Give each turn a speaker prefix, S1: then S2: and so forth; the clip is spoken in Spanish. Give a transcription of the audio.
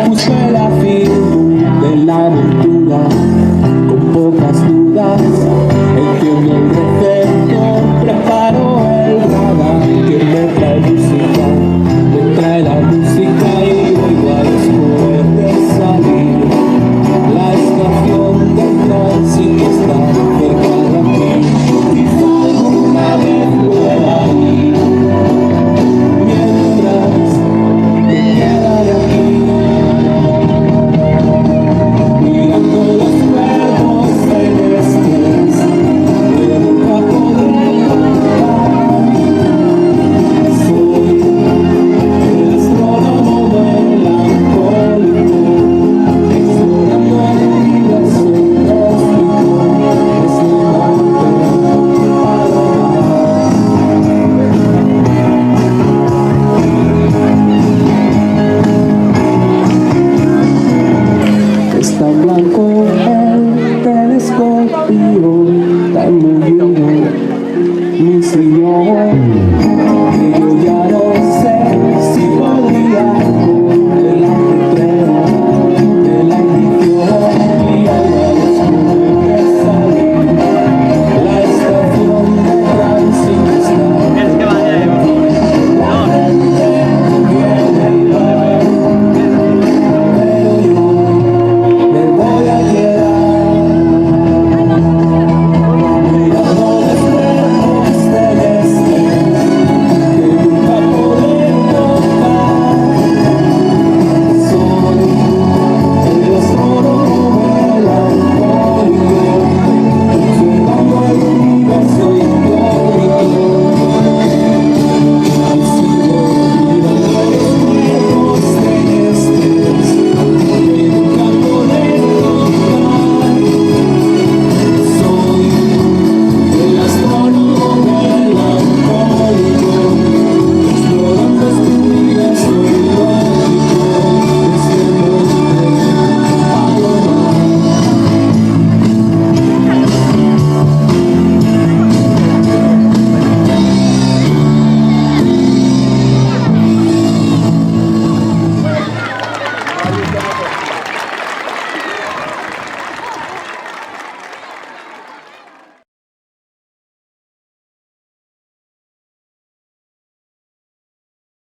S1: busco el fin de la aventura, con pocas dudas, entiendo el receptor, preparo el radar. Que me trae música, me trae la música y oigo a después de salir. La estación del tránsito está cerca de aquí, quizá alguna vez pueda ir. Mientras me quedaré aquí, mirando los cuerpos celestes que nunca podré tocar. Soy el astrónomo melancólico, explorando el universo cósmico, deslumbrante panorama. Está en blanco el telescopio, tan movido mi sillón.